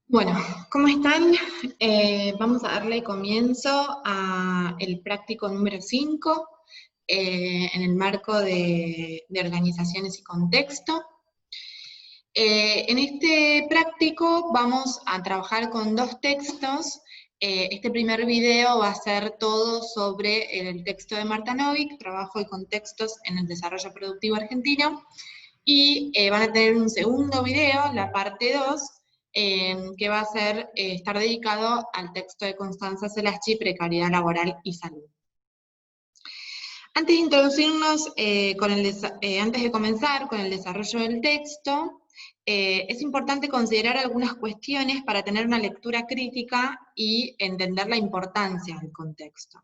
Bueno, ¿cómo están? Vamos a darle comienzo a el práctico número 5 en el marco de organizaciones y contexto. En este práctico vamos a trabajar con dos textos. Este primer video va a ser todo sobre el texto de Marta Novick, Trabajo y contextos en el desarrollo productivo argentino, y van a tener un segundo video, la parte 2, que va a ser, estar dedicado al texto de Constanza Selachi, Precariedad laboral y salud. Antes de introducirnos, antes de comenzar con el desarrollo del texto, es importante considerar algunas cuestiones para tener una lectura crítica y entender la importancia del contexto.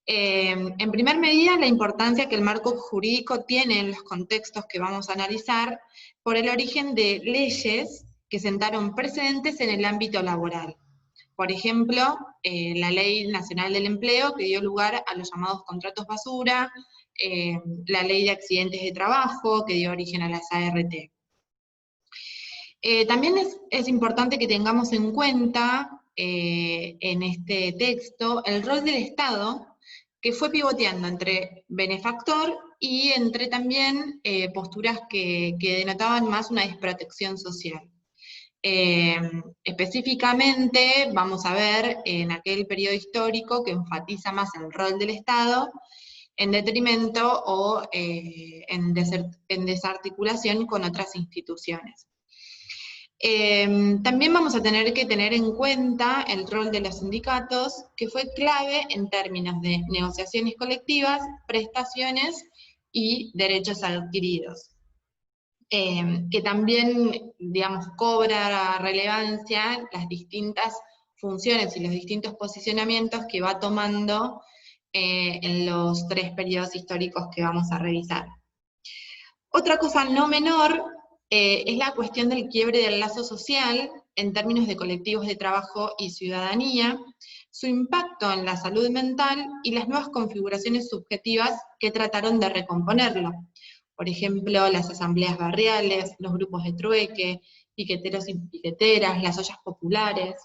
En primer medida, la importancia que el marco jurídico tiene en los contextos que vamos a analizar por el origen de leyes que sentaron precedentes en el ámbito laboral. Por ejemplo, la Ley Nacional del Empleo, que dio lugar a los llamados contratos basura, la Ley de Accidentes de Trabajo, que dio origen a las ART. También es importante que tengamos en cuenta en este texto el rol del Estado, que fue pivoteando entre benefactor y entre también posturas que denotaban más una desprotección social. Específicamente vamos a ver en aquel periodo histórico que enfatiza más el rol del Estado en detrimento o en desarticulación con otras instituciones. También vamos a tener que tener en cuenta el rol de los sindicatos, que fue clave en términos de negociaciones colectivas, prestaciones y derechos adquiridos. Que también, digamos, cobra relevancia las distintas funciones y los distintos posicionamientos que va tomando en los tres periodos históricos que vamos a revisar. Otra cosa no menor es la cuestión del quiebre del lazo social en términos de colectivos de trabajo y ciudadanía, su impacto en la salud mental y las nuevas configuraciones subjetivas que trataron de recomponerlo. Por ejemplo, las asambleas barriales, los grupos de trueque, piqueteros y piqueteras, las ollas populares.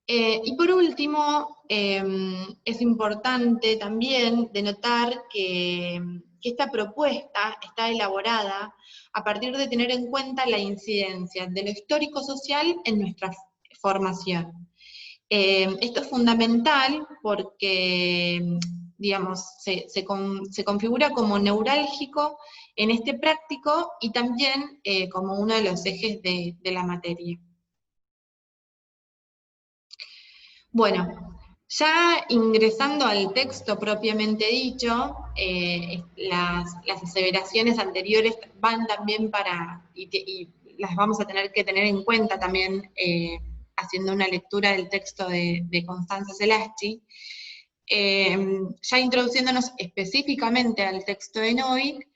Y por último, es importante también denotar que esta propuesta está elaborada a partir de tener en cuenta la incidencia de lo histórico-social en nuestra formación. Esto es fundamental porque, digamos, se configura como neurálgico en este práctico y también como uno de los ejes de la materia. Bueno, ya ingresando al texto propiamente dicho, las aseveraciones anteriores van también y las vamos a tener que tener en cuenta también haciendo una lectura del texto de Constanza Selachi. Ya introduciéndonos específicamente al texto de Novick,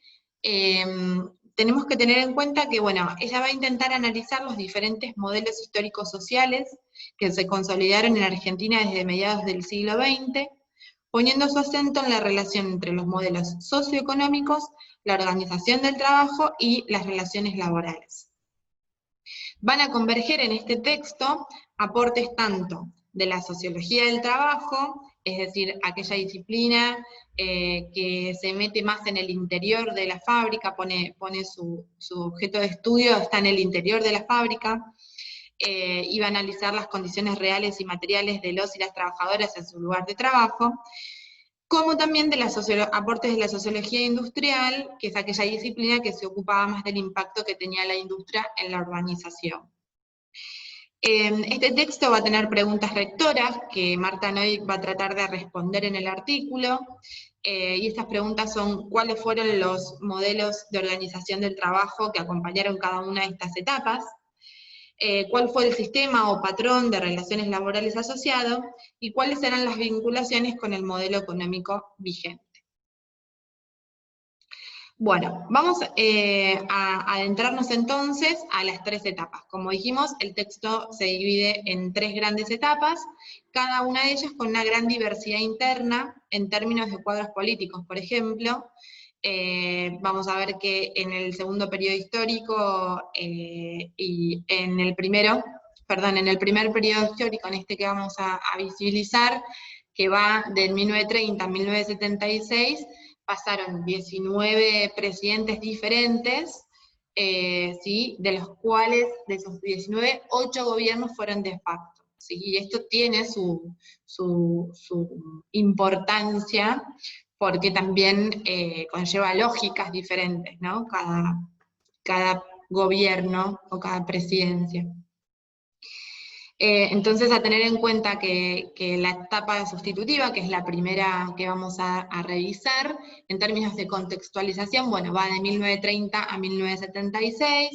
tenemos que tener en cuenta que, bueno, ella va a intentar analizar los diferentes modelos históricos sociales que se consolidaron en Argentina desde mediados del siglo XX, poniendo su acento en la relación entre los modelos socioeconómicos, la organización del trabajo y las relaciones laborales. Van a converger en este texto aportes tanto de la sociología del trabajo, es decir, aquella disciplina que se mete más en el interior de la fábrica, pone su objeto de estudio, está en el interior de la fábrica, y va a analizar las condiciones reales y materiales de los y las trabajadoras en su lugar de trabajo, como también de aportes de la sociología industrial, que es aquella disciplina que se ocupaba más del impacto que tenía la industria en la urbanización. Este texto va a tener preguntas rectoras que Marta Novick va a tratar de responder en el artículo, y estas preguntas son: ¿cuáles fueron los modelos de organización del trabajo que acompañaron cada una de estas etapas? ¿Cuál fue el sistema o patrón de relaciones laborales asociado? ¿Y cuáles eran las vinculaciones con el modelo económico vigente? Bueno, vamos a adentrarnos entonces a las tres etapas. Como dijimos, el texto se divide en tres grandes etapas, cada una de ellas con una gran diversidad interna en términos de cuadros políticos. Por ejemplo, vamos a ver que en el segundo periodo histórico y en el primero, perdón, en el primer periodo histórico, en este que vamos a visibilizar, que va del 1930 a 1976, pasaron 19 presidentes diferentes, ¿sí? De los cuales, de esos 19, 8 gobiernos fueron de facto. ¿Sí? Y esto tiene su importancia, porque también conlleva lógicas diferentes, ¿no? Cada gobierno o cada presidencia. Entonces, a tener en cuenta que la etapa sustitutiva, que es la primera que vamos a revisar, en términos de contextualización, bueno, va de 1930 a 1976.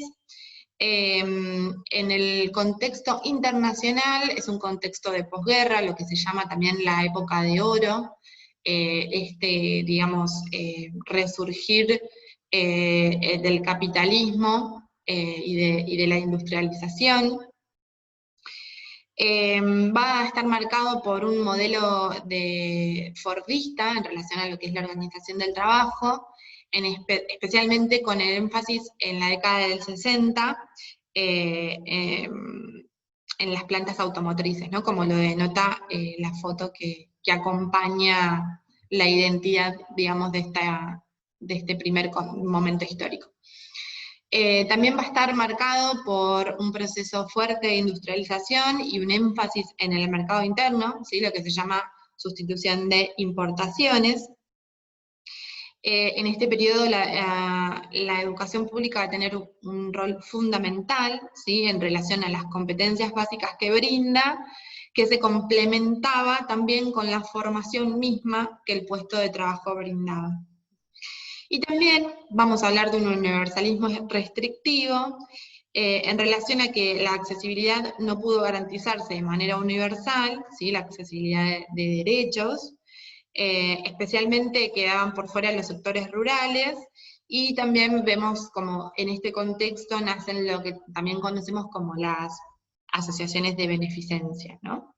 En el contexto internacional es un contexto de posguerra, lo que se llama también la época de oro, digamos, resurgir del capitalismo y de la industrialización. Va a estar marcado por un modelo fordista en relación a lo que es la organización del trabajo, especialmente con el énfasis en la década del 60, en las plantas automotrices, ¿no? Como lo denota la foto que acompaña la identidad, digamos, de este primer momento histórico. También va a estar marcado por un proceso fuerte de industrialización y un énfasis en el mercado interno, ¿sí? Lo que se llama sustitución de importaciones. En este periodo la educación pública va a tener un rol fundamental, ¿sí? En relación a las competencias básicas que brinda, que se complementaba también con la formación misma que el puesto de trabajo brindaba. Y también vamos a hablar de un universalismo restrictivo, en relación a que la accesibilidad no pudo garantizarse de manera universal, ¿sí? La accesibilidad de derechos, especialmente quedaban por fuera los sectores rurales, y también vemos como en este contexto nacen lo que también conocemos como las asociaciones de beneficencia, ¿no?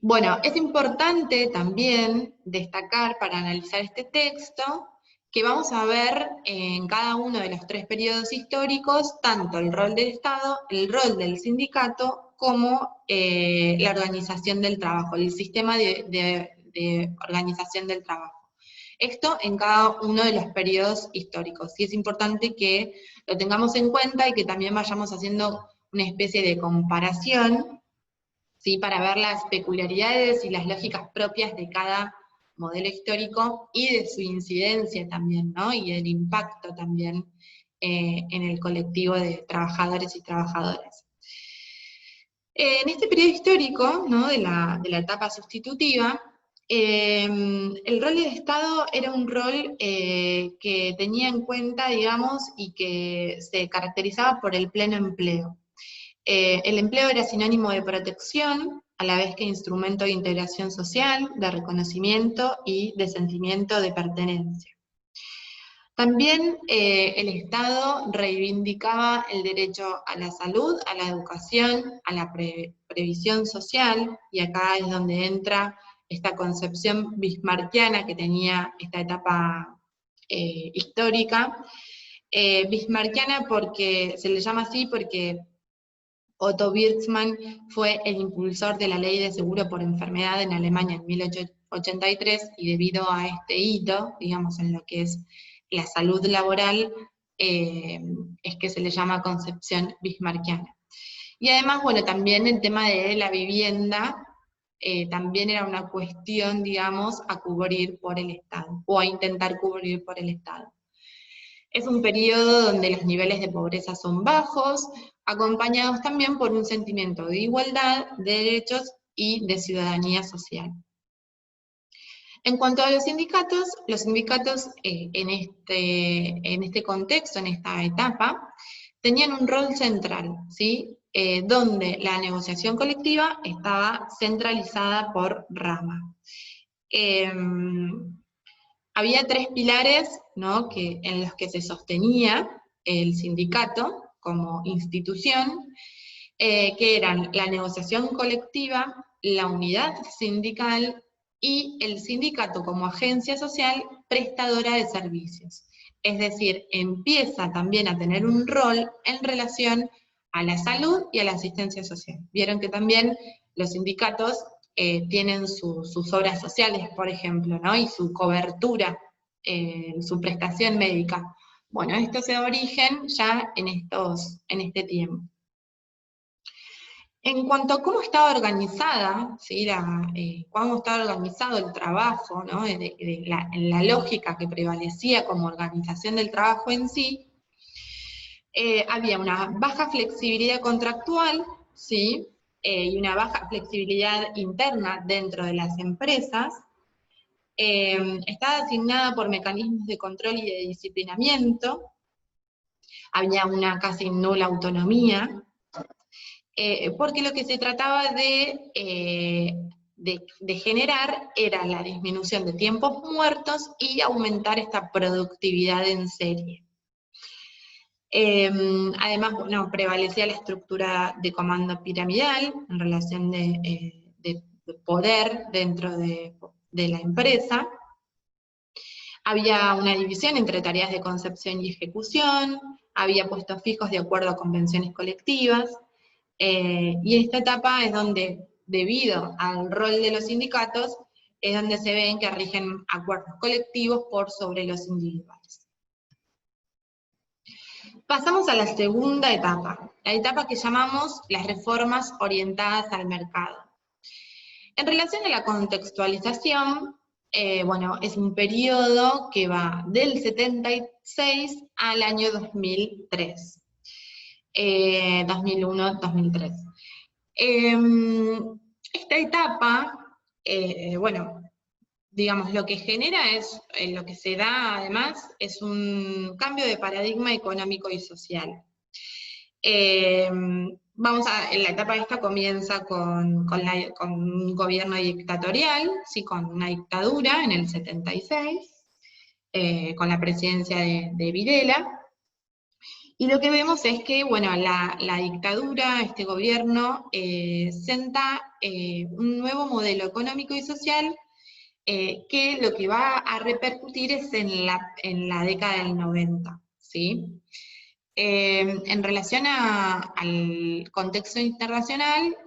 Bueno, es importante también destacar para analizar este texto que vamos a ver en cada uno de los 3 periodos históricos tanto el rol del Estado, el rol del sindicato, como la organización del trabajo, el sistema de organización del trabajo. Esto en cada uno de los periodos históricos. Y es importante que lo tengamos en cuenta y que también vayamos haciendo una especie de comparación, ¿sí? Para ver las peculiaridades y las lógicas propias de cada modelo histórico y de su incidencia también, ¿no? Y el impacto también en el colectivo de trabajadores y trabajadoras. En este periodo histórico, ¿no? de la etapa sustitutiva, el rol del Estado era un rol que tenía en cuenta, digamos, y que se caracterizaba por el pleno empleo. El empleo era sinónimo de protección, a la vez que instrumento de integración social, de reconocimiento y de sentimiento de pertenencia. También el Estado reivindicaba el derecho a la salud, a la educación, a la previsión social, y acá es donde entra esta concepción bismarckiana que tenía esta etapa histórica. Bismarckiana porque se le llama así porque Otto Bismarck fue el impulsor de la ley de seguro por enfermedad en Alemania en 1883, y debido a este hito, digamos, en lo que es la salud laboral, es que se le llama concepción bismarckiana. Y además, bueno, también el tema de la vivienda también era una cuestión, digamos, a cubrir por el Estado, o a intentar cubrir por el Estado. Es un periodo donde los niveles de pobreza son bajos, acompañados también por un sentimiento de igualdad, de derechos y de ciudadanía social. En cuanto a los sindicatos en este contexto, en esta etapa, tenían un rol central, ¿sí? Donde la negociación colectiva estaba centralizada por rama. Había 3 pilares, ¿no? En los que se sostenía el sindicato como institución, que eran la negociación colectiva, la unidad sindical y el sindicato como agencia social prestadora de servicios. Es decir, empieza también a tener un rol en relación a la salud y a la asistencia social. Vieron que también los sindicatos tienen sus obras sociales, por ejemplo, ¿no? Y su cobertura, su prestación médica. Bueno, esto se da origen ya en este tiempo. En cuanto a cómo estaba organizada, ¿sí? Cómo estaba organizado el trabajo, ¿no? En la lógica que prevalecía como organización del trabajo en sí, había una baja flexibilidad contractual, ¿sí? Y una baja flexibilidad interna dentro de las empresas. Estaba asignada por mecanismos de control y de disciplinamiento. Había una casi nula autonomía. Porque lo que se trataba de generar era la disminución de tiempos muertos y aumentar esta productividad en serie. Además, bueno, prevalecía la estructura de comando piramidal en relación de poder dentro de la empresa. Había una división entre tareas de concepción y ejecución, había puestos fijos de acuerdo a convenciones colectivas, y esta etapa es donde, debido al rol de los sindicatos, es donde se ven que rigen acuerdos colectivos por sobre los individuales. Pasamos a la segunda etapa, la etapa que llamamos las reformas orientadas al mercado. En relación a la contextualización, bueno, es un periodo que va del 76 al año 2003. 2001-2003. Esta etapa, bueno, digamos, lo que genera es, lo que se da además, es un cambio de paradigma económico y social. La etapa esta comienza con un gobierno dictatorial, ¿sí? Con una dictadura en el 76, con la presidencia de Videla. Y lo que vemos es que, bueno, la dictadura, este gobierno, senta un nuevo modelo económico y social que lo que va a repercutir es en la década del 90, ¿sí? En relación al contexto internacional,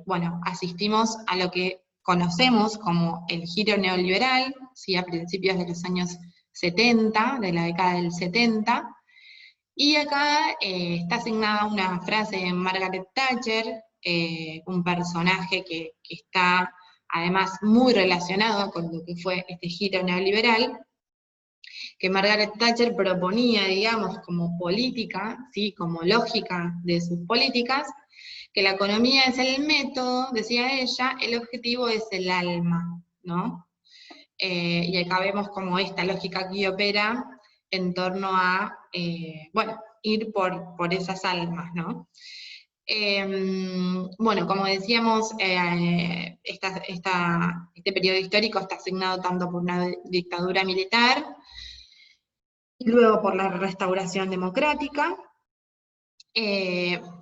bueno, asistimos a lo que conocemos como el giro neoliberal, ¿sí? A principios de los años 70, de la década del 70, y acá está asignada una frase de Margaret Thatcher, un personaje que está además muy relacionado con lo que fue este giro neoliberal, que Margaret Thatcher proponía, digamos, como política, ¿sí? Como lógica de sus políticas, que la economía es el método, decía ella, el objetivo es el alma, ¿no? Y acá vemos como esta lógica aquí opera en torno a, bueno, ir por esas almas, ¿no? Bueno, como decíamos, este periodo histórico está asignado tanto por una dictadura militar, y luego por la restauración democrática.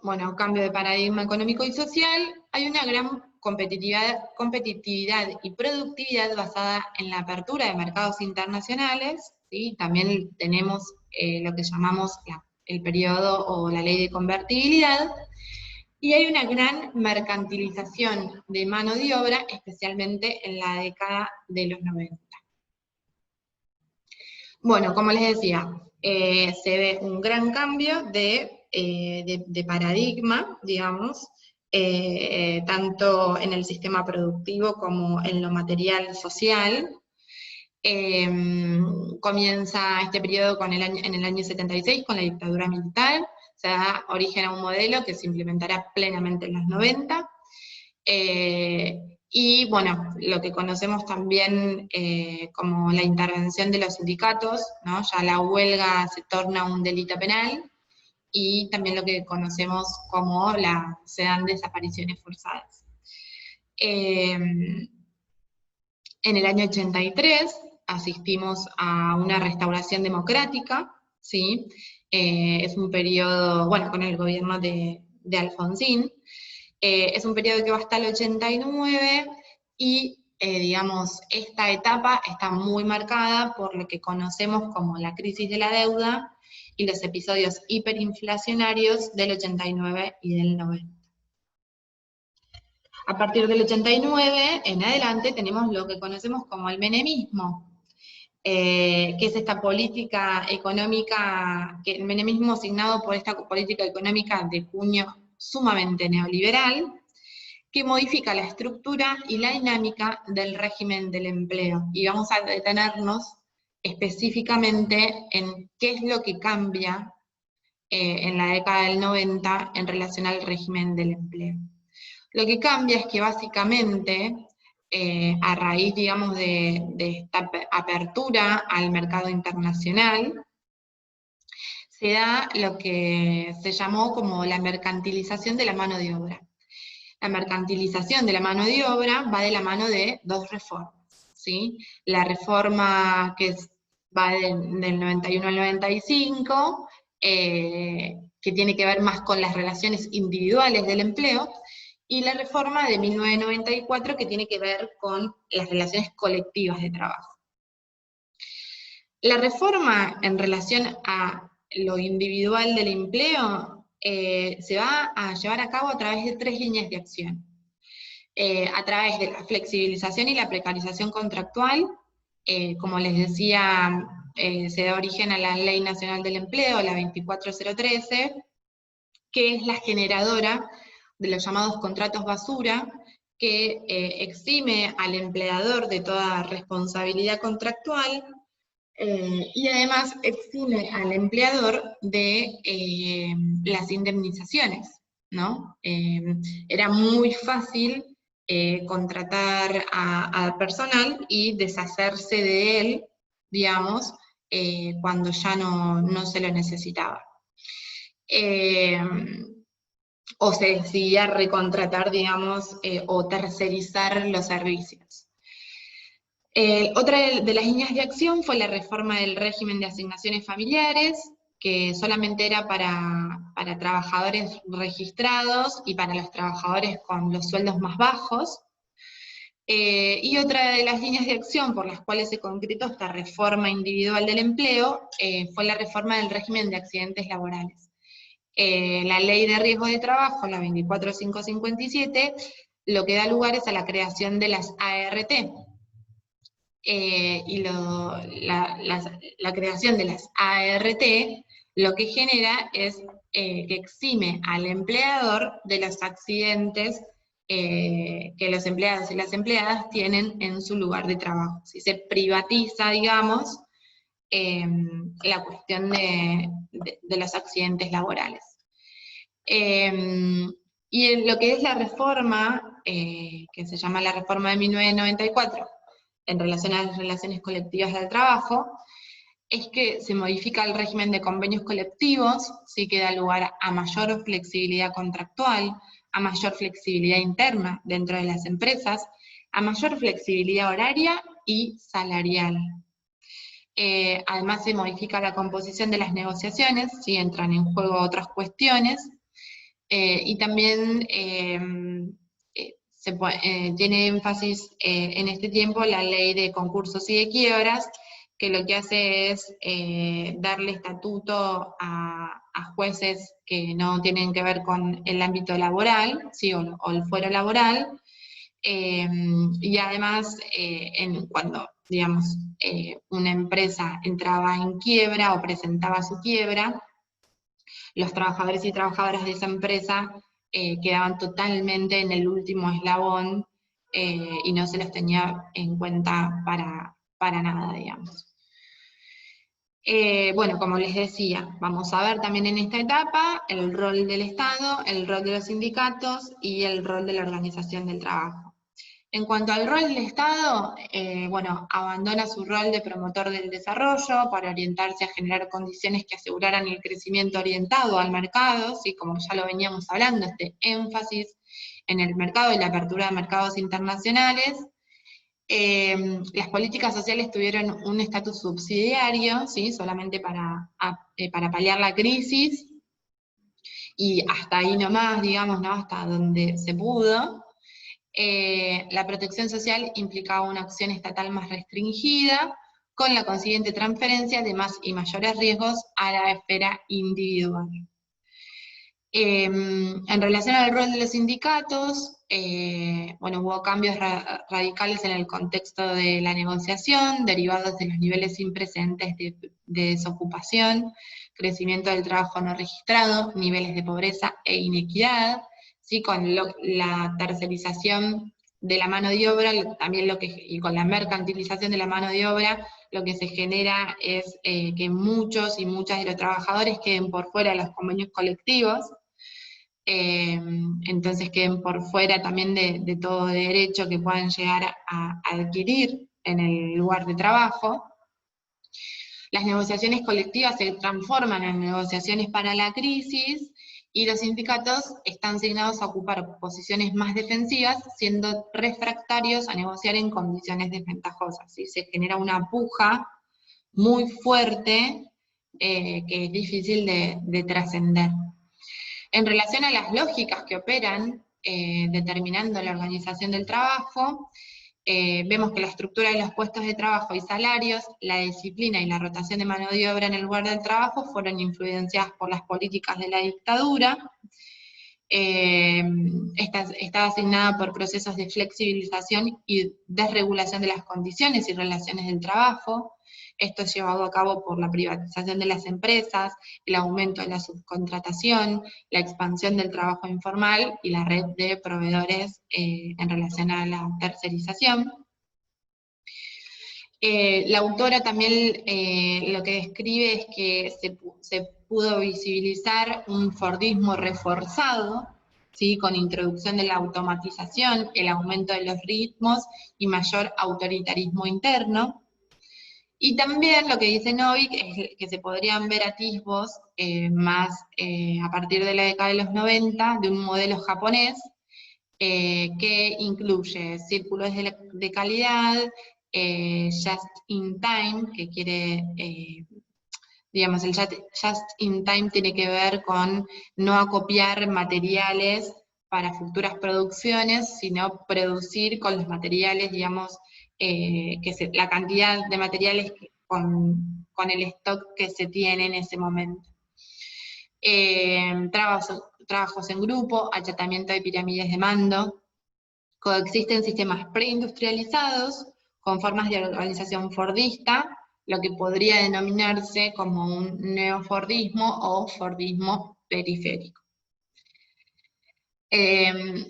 Bueno, cambio de paradigma económico y social, hay una gran competitividad y productividad basada en la apertura de mercados internacionales, ¿sí? También tenemos lo que llamamos el periodo o la ley de convertibilidad, y hay una gran mercantilización de mano de obra, especialmente en la década de los 90. Bueno, como les decía, se ve un gran cambio de paradigma, digamos, tanto en el sistema productivo como en lo material social. Comienza este periodo en el año 76 con la dictadura militar, se da origen a un modelo que se implementará plenamente en los 90, y bueno, lo que conocemos también como la intervención de los sindicatos, ¿no? Ya la huelga se torna un delito penal, y también lo que conocemos como se dan desapariciones forzadas. En el año 83 asistimos a una restauración democrática, ¿sí? Es un periodo, bueno, con el gobierno de Alfonsín, es un periodo que va hasta el 89, y digamos, esta etapa está muy marcada por lo que conocemos como la crisis de la deuda y los episodios hiperinflacionarios del 89 y del 90. A partir del 89 en adelante tenemos lo que conocemos como el menemismo, que es esta política económica, que el menemismo asignado por esta política económica de cuño sumamente neoliberal, que modifica la estructura y la dinámica del régimen del empleo. Y vamos a detenernos específicamente en qué es lo que cambia en la década del 90 en relación al régimen del empleo. Lo que cambia es que básicamente, a raíz, digamos, de esta apertura al mercado internacional, se da lo que se llamó como la mercantilización de la mano de obra. La mercantilización de la mano de obra va de la mano de dos reformas, ¿sí? La reforma que va del 91 al 95, que tiene que ver más con las relaciones individuales del empleo, y la reforma de 1994 que tiene que ver con las relaciones colectivas de trabajo. La reforma en relación a lo individual del empleo se va a llevar a cabo a través de 3 líneas de acción. A través de la flexibilización y la precarización contractual, como les decía, se da origen a la Ley Nacional del Empleo, la 24013, que es la generadora de los llamados contratos basura, que exime al empleador de toda responsabilidad contractual, y además exime al empleador de las indemnizaciones, ¿no? Era muy fácil contratar a personal y deshacerse de él, digamos, cuando ya no se lo necesitaba. O se decidía recontratar, digamos, o tercerizar los servicios. Otra de las líneas de acción fue la reforma del régimen de asignaciones familiares, que solamente era para trabajadores registrados y para los trabajadores con los sueldos más bajos. Y otra de las líneas de acción por las cuales se concretó esta reforma individual del empleo fue la reforma del régimen de accidentes laborales. La ley de riesgo de trabajo, la 24557, lo que da lugar es a la creación de las ART. Y la creación de las ART lo que genera es que exime al empleador de los accidentes que los empleados y las empleadas tienen en su lugar de trabajo. Si se privatiza, digamos, la cuestión de los accidentes laborales. Y en lo que es la reforma, que se llama la reforma de 1994, en relación a las relaciones colectivas del trabajo, es que se modifica el régimen de convenios colectivos, sí que da lugar a mayor flexibilidad contractual, a mayor flexibilidad interna dentro de las empresas, a mayor flexibilidad horaria y salarial. Además se modifica la composición de las negociaciones, sí entran en juego otras cuestiones, y también tiene énfasis en este tiempo la ley de concursos y de quiebras, que lo que hace es darle estatuto a jueces que no tienen que ver con el ámbito laboral, ¿sí? o el fuero laboral, y además cuando, digamos, una empresa entraba en quiebra o presentaba su quiebra, los trabajadores y trabajadoras de esa empresa quedaban totalmente en el último eslabón y no se los tenía en cuenta para nada, digamos. Bueno, como les decía, vamos a ver también en esta etapa el rol del Estado, el rol de los sindicatos y el rol de la organización del trabajo. En cuanto al rol del Estado, bueno, abandona su rol de promotor del desarrollo para orientarse a generar condiciones que aseguraran el crecimiento orientado al mercado, ¿sí? Como ya lo veníamos hablando, este énfasis en el mercado y la apertura de mercados internacionales. Las políticas sociales tuvieron un estatus subsidiario, ¿sí? Solamente para paliar la crisis, y hasta ahí nomás, digamos, ¿no? Hasta donde se pudo. La protección social implicaba una acción estatal más restringida, con la consiguiente transferencia de más y mayores riesgos a la esfera individual. En relación al rol de los sindicatos, bueno, hubo cambios radicales en el contexto de la negociación, derivados de los niveles sin precedentes de desocupación, crecimiento del trabajo no registrado, niveles de pobreza e inequidad, ¿sí? Con la tercerización de la mano de obra, también y con la mercantilización de la mano de obra, lo que se genera es que muchos y muchas de los trabajadores queden por fuera de los convenios colectivos, entonces queden por fuera también de todo derecho que puedan llegar a adquirir en el lugar de trabajo. Las negociaciones colectivas se transforman en negociaciones para la crisis, y los sindicatos están asignados a ocupar posiciones más defensivas, siendo refractarios a negociar en condiciones desventajosas, ¿sí? Se genera una puja muy fuerte que es difícil de trascender. En relación a las lógicas que operan determinando la organización del trabajo, vemos que la estructura de los puestos de trabajo y salarios, la disciplina y la rotación de mano de obra en el lugar del trabajo fueron influenciadas por las políticas de la dictadura. Está asignada por procesos de flexibilización y desregulación de las condiciones y relaciones del trabajo. Esto es llevado a cabo por la privatización de las empresas, el aumento de la subcontratación, la expansión del trabajo informal y la red de proveedores en relación a la tercerización. La autora también lo que describe es que se pudo visibilizar un fordismo reforzado, ¿sí? Con introducción de la automatización, el aumento de los ritmos y mayor autoritarismo interno. Y también lo que dice Novick es que se podrían ver atisbos más a partir de la década de los 90 de un modelo japonés que incluye círculos de calidad, just in time, que quiere, digamos, el just in time tiene que ver con no acopiar materiales para futuras producciones, sino producir con los materiales, digamos, la cantidad de materiales con el stock que se tiene en ese momento. Trabajos en grupo, achatamiento de pirámides de mando, coexisten sistemas preindustrializados con formas de organización fordista, lo que podría denominarse como un neofordismo o fordismo periférico.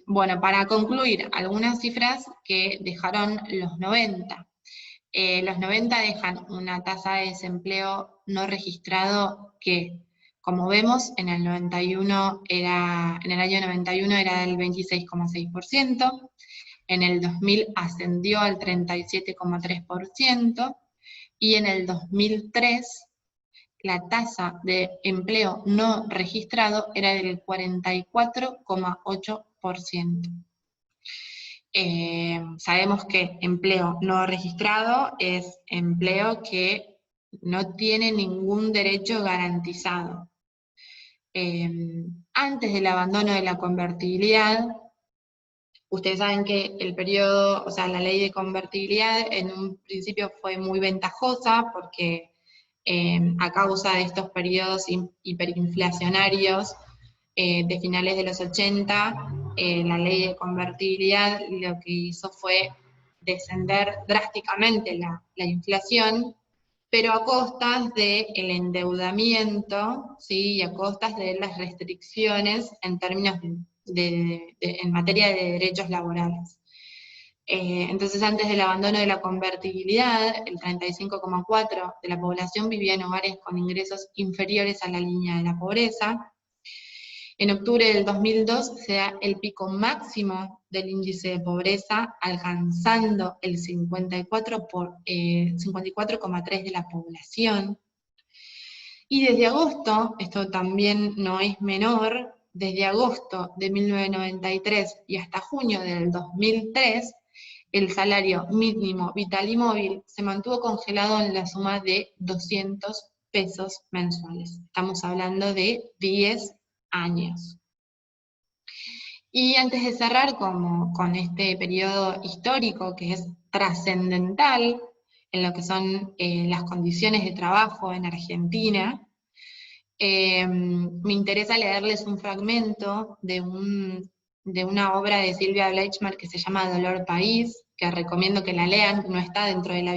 Bueno, para concluir, algunas cifras que dejaron los 90. Los 90 dejan una tasa de desempleo no registrado que, como vemos, en el año 91 era del 26,6%, en el 2000 ascendió al 37,3%, y en el 2003 la tasa de empleo no registrado era del 44,8%. Sabemos que empleo no registrado es empleo que no tiene ningún derecho garantizado. Antes del abandono de la convertibilidad, ustedes saben que el periodo, o sea, la ley de convertibilidad en un principio fue muy ventajosa porque a causa de estos periodos hiperinflacionarios de finales de los 80, la ley de convertibilidad lo que hizo fue descender drásticamente la inflación, pero a costas del endeudamiento, ¿sí? Y a costas de las restricciones en términos en materia de derechos laborales. Entonces, antes del abandono de la convertibilidad, el 35,4% de la población vivía en hogares con ingresos inferiores a la línea de la pobreza. En octubre del 2002 se da el pico máximo del índice de pobreza, alcanzando el 54,3% de la población. Y desde agosto, esto también no es menor, desde agosto de 1993 y hasta junio del 2003, el salario mínimo vital y móvil se mantuvo congelado en la suma de 200 pesos mensuales. Estamos hablando de 10 años. Y antes de cerrar con este periodo histórico que es trascendental en lo que son las condiciones de trabajo en Argentina, me interesa leerles un fragmento de una obra de Silvia Bleichmer que se llama Dolor País, que recomiendo que la lean, no está dentro de la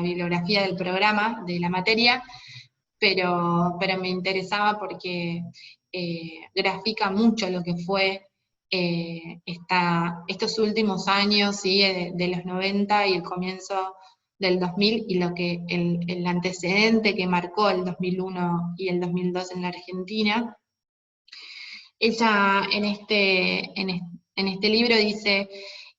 bibliografía del programa, de la materia, pero me interesaba porque grafica mucho lo que fue estos últimos años, ¿sí? De los 90 y el comienzo del 2000, y el antecedente que marcó el 2001 y el 2002 en la Argentina. Ella en este libro dice: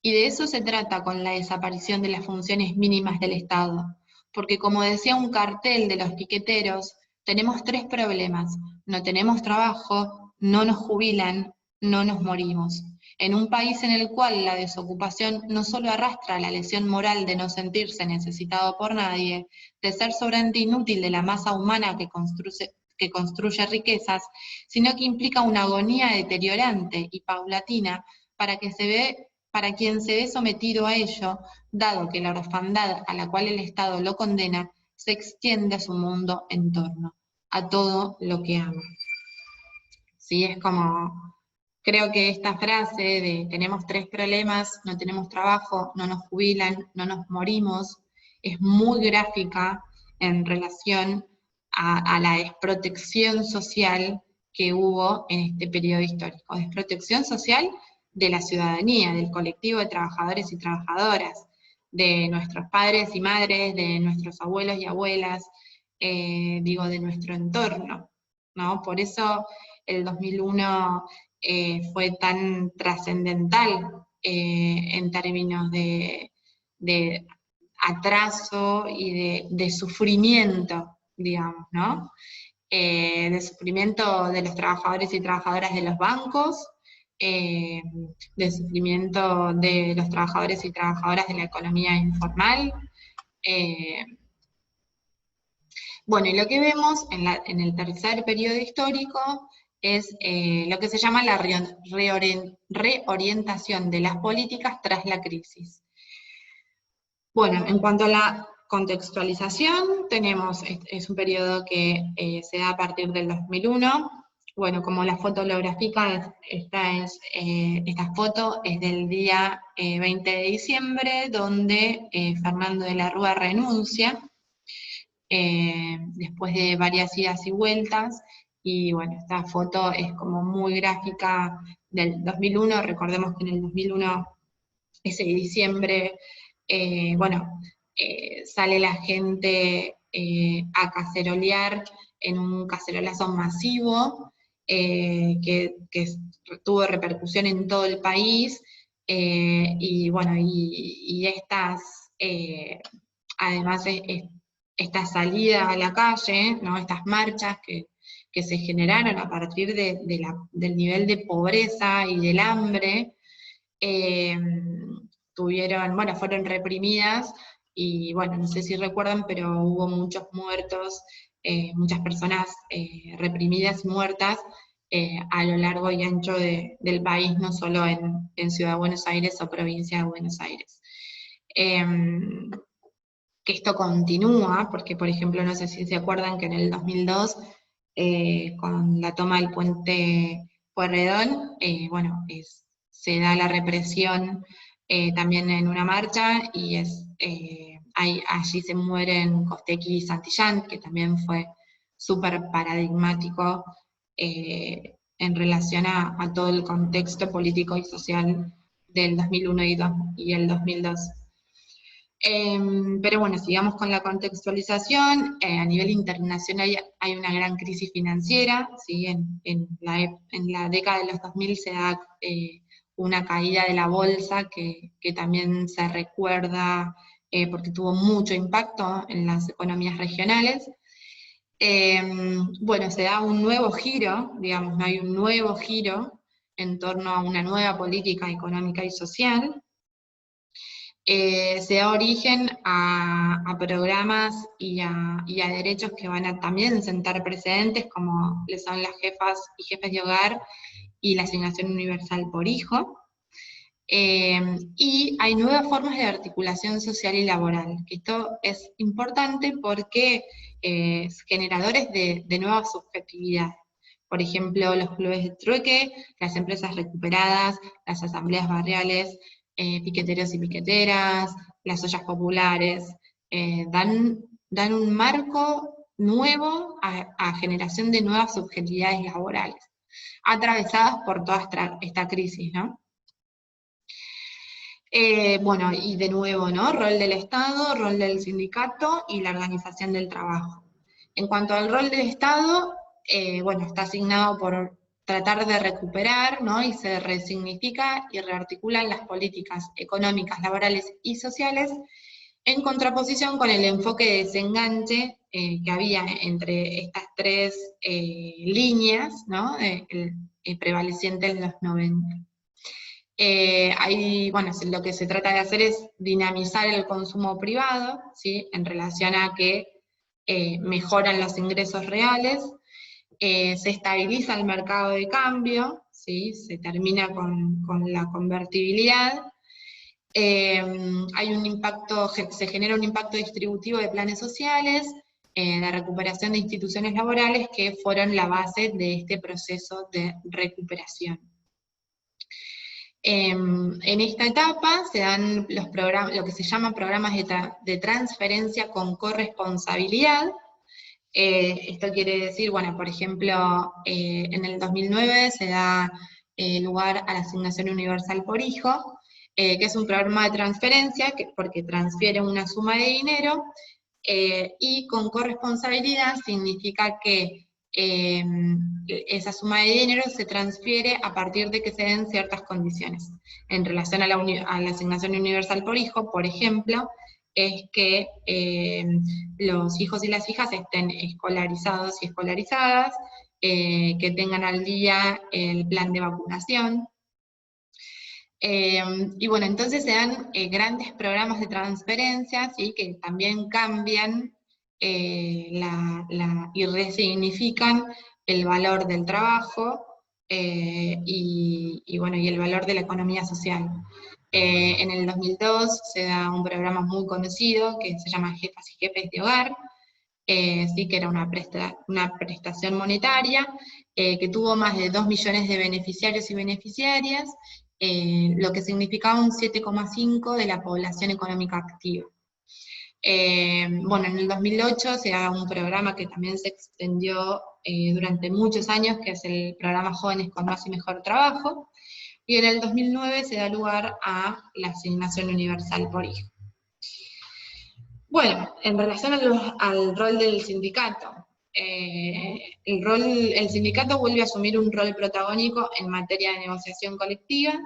y de eso se trata con la desaparición de las funciones mínimas del Estado, porque como decía un cartel de los piqueteros, tenemos tres problemas: no tenemos trabajo, no nos jubilan, no nos morimos. En un país en el cual la desocupación no solo arrastra la lesión moral de no sentirse necesitado por nadie, de ser sobrante inútil de la masa humana que construye riquezas, sino que implica una agonía deteriorante y paulatina para quien se ve sometido a ello, dado que la orfandad a la cual el Estado lo condena se extiende a su mundo en torno, a todo lo que ama. Sí, es como, creo que esta frase de tenemos tres problemas, no tenemos trabajo, no nos jubilan, no nos morimos, es muy gráfica en relación a la desprotección social que hubo en este periodo histórico. Desprotección social de la ciudadanía, del colectivo de trabajadores y trabajadoras, de nuestros padres y madres, de nuestros abuelos y abuelas, de nuestro entorno, ¿no? Por eso el 2001 fue tan trascendental en términos de atraso y de sufrimiento, digamos, ¿no? De sufrimiento de los trabajadores y trabajadoras de los bancos, de sufrimiento de los trabajadores y trabajadoras de la economía informal. Bueno, y lo que vemos en el tercer periodo histórico es lo que se llama la reorientación de las políticas tras la crisis. Bueno, en cuanto a la contextualización, es un periodo que se da a partir del 2001. Bueno, como la foto lo grafica, esta foto es del día 20 de diciembre, donde Fernando de la Rúa renuncia, después de varias idas y vueltas, y bueno, esta foto es como muy gráfica del 2001. Recordemos que en el 2001, ese diciembre, sale la gente a cacerolear en un cacerolazo masivo, que tuvo repercusión en todo el país, y bueno, y estas, además, esta salida a la calle, ¿no? Estas marchas que se generaron a partir del nivel de pobreza y del hambre, fueron reprimidas, y bueno, no sé si recuerdan, pero hubo muchos muertos, muchas personas reprimidas y muertas a lo largo y ancho del país, no solo en Ciudad de Buenos Aires o provincia de Buenos Aires. Que esto continúa, porque por ejemplo, no sé si se acuerdan que en el 2002, con la toma del puente Pueyrredón, se da la represión también en una marcha, y allí se mueren Costequi y Santillán, que también fue súper paradigmático en relación a todo el contexto político y social del 2001 y el 2002. Pero bueno, sigamos con la contextualización. A nivel internacional hay una gran crisis financiera, ¿sí? En la década de los 2000 se da una caída de la bolsa que también se recuerda porque tuvo mucho impacto en las economías regionales. Se da un nuevo giro, digamos, hay un nuevo giro en torno a una nueva política económica y social. Se da origen a programas y a derechos que van a también sentar precedentes, como le son las jefas y jefes de hogar y la asignación universal por hijo. Y hay nuevas formas de articulación social y laboral, que esto es importante porque es generadores de nuevas subjetividades. Por ejemplo, los clubes de trueque, las empresas recuperadas, las asambleas barriales, piqueteros y piqueteras, las ollas populares, dan un marco nuevo a generación de nuevas subjetividades laborales, atravesadas por toda esta crisis, ¿no? Bueno, y de nuevo, ¿no? Rol del Estado, rol del sindicato y la organización del trabajo. En cuanto al rol del Estado, bueno, está asignado por tratar de recuperar, ¿no? Y se resignifica y rearticulan las políticas económicas, laborales y sociales, en contraposición con el enfoque de desenganche que había entre estas tres líneas, ¿no? Prevaleciente en los 90. Ahí, bueno, lo que se trata de hacer es dinamizar el consumo privado, ¿sí? En relación a que mejoran los ingresos reales, se estabiliza el mercado de cambio, ¿sí? Se termina con la convertibilidad, hay un impacto, se genera un impacto distributivo de planes sociales, la recuperación de instituciones laborales que fueron la base de este proceso de recuperación. En esta etapa se dan los programas, lo que se llaman programas de transferencia con corresponsabilidad. Esto quiere decir, bueno, por ejemplo, en el 2009 se da lugar a la asignación universal por hijo, que es un programa de transferencia, porque transfiere una suma de dinero, y con corresponsabilidad significa que esa suma de dinero se transfiere a partir de que se den ciertas condiciones. En relación a la asignación universal por hijo, por ejemplo, es que los hijos y las hijas estén escolarizados y escolarizadas, que tengan al día el plan de vacunación. Y bueno, entonces se dan grandes programas de transferencia, ¿sí? Que también cambian y resignifican el valor del trabajo y bueno, y el valor de la economía social. En el 2002 se da un programa muy conocido que se llama Jefas y Jefes de Hogar, sí, que era una prestación monetaria, que tuvo más de 2 millones de beneficiarios y beneficiarias, lo que significaba un 7,5% de la población económica activa. Bueno, en el 2008 se da un programa que también se extendió durante muchos años, que es el programa Jóvenes con Más y Mejor Trabajo, y en el 2009 se da lugar a la asignación universal por hijo. Bueno, en relación al rol del sindicato, el sindicato vuelve a asumir un rol protagónico en materia de negociación colectiva,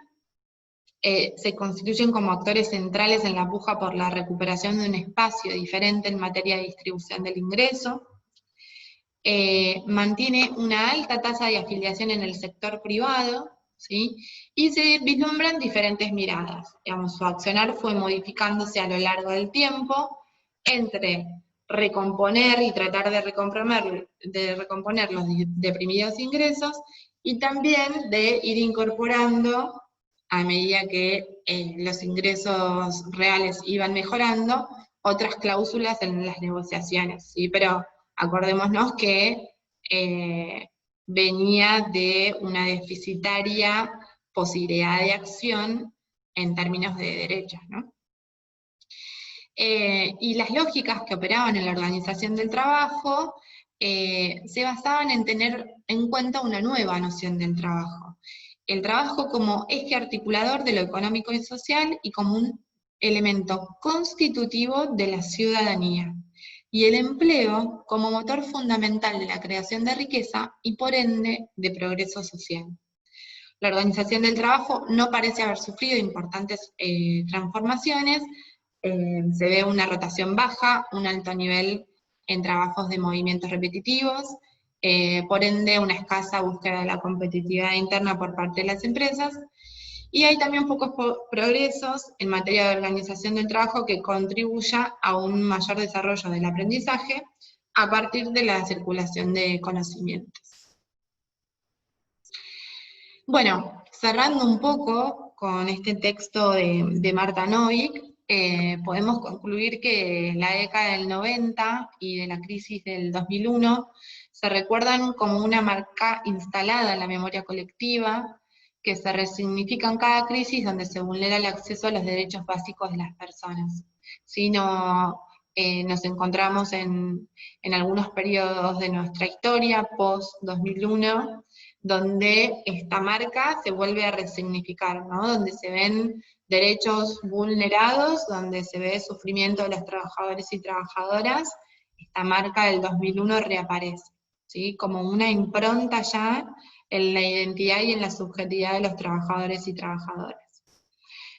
se constituyen como actores centrales en la puja por la recuperación de un espacio diferente en materia de distribución del ingreso, mantiene una alta tasa de afiliación en el sector privado, ¿sí? Y se vislumbran diferentes miradas. Digamos, su accionar fue modificándose a lo largo del tiempo, entre recomponer y tratar de recomponer los deprimidos ingresos, y también de ir incorporando, a medida que los ingresos reales iban mejorando, otras cláusulas en las negociaciones, ¿sí? Pero acordémonos que venía de una deficitaria posibilidad de acción en términos de derechos, ¿no? Y las lógicas que operaban en la organización del trabajo se basaban en tener en cuenta una nueva noción del trabajo. El trabajo como eje articulador de lo económico y social y como un elemento constitutivo de la ciudadanía. Y el empleo como motor fundamental de la creación de riqueza y por ende de progreso social. La organización del trabajo no parece haber sufrido importantes transformaciones, se ve una rotación baja, un alto nivel en trabajos de movimientos repetitivos, por ende una escasa búsqueda de la competitividad interna por parte de las empresas, y hay también pocos progresos en materia de organización del trabajo que contribuya a un mayor desarrollo del aprendizaje a partir de la circulación de conocimientos. Bueno, cerrando un poco con este texto de Marta Novick, podemos concluir que la década del 90 y de la crisis del 2001 se recuerdan como una marca instalada en la memoria colectiva, que se resignifica en cada crisis donde se vulnera el acceso a los derechos básicos de las personas. Si no, nos encontramos en algunos periodos de nuestra historia, post-2001, donde esta marca se vuelve a resignificar, ¿no? Donde se ven derechos vulnerados, donde se ve sufrimiento de los trabajadores y trabajadoras, esta marca del 2001 reaparece, ¿sí? Como una impronta ya en la identidad y en la subjetividad de los trabajadores y trabajadoras.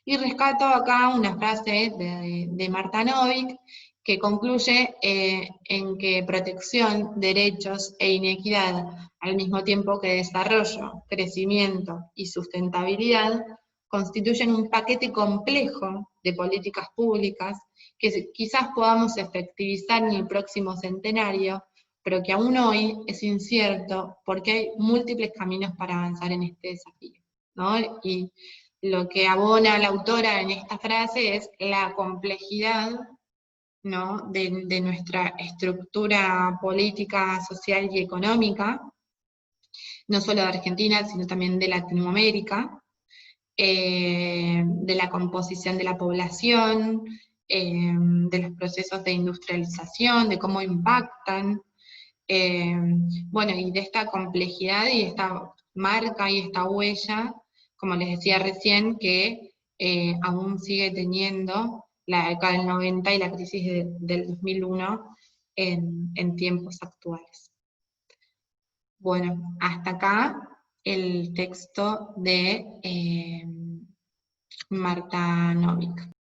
Y rescato acá una frase de Marta Novick, que concluye en que protección, derechos e inequidad, al mismo tiempo que desarrollo, crecimiento y sustentabilidad, constituyen un paquete complejo de políticas públicas que quizás podamos efectivizar en el próximo centenario, pero que aún hoy es incierto porque hay múltiples caminos para avanzar en este desafío, ¿no? Y lo que abona la autora en esta frase es la complejidad, ¿no?, de nuestra estructura política, social y económica, no solo de Argentina, sino también de Latinoamérica, de la composición de la población, de los procesos de industrialización, de cómo impactan, eh, bueno, y de esta complejidad y esta marca y esta huella, como les decía recién, que aún sigue teniendo la década del 90 y la crisis del 2001 en tiempos actuales. Bueno, hasta acá el texto de Marta Novick.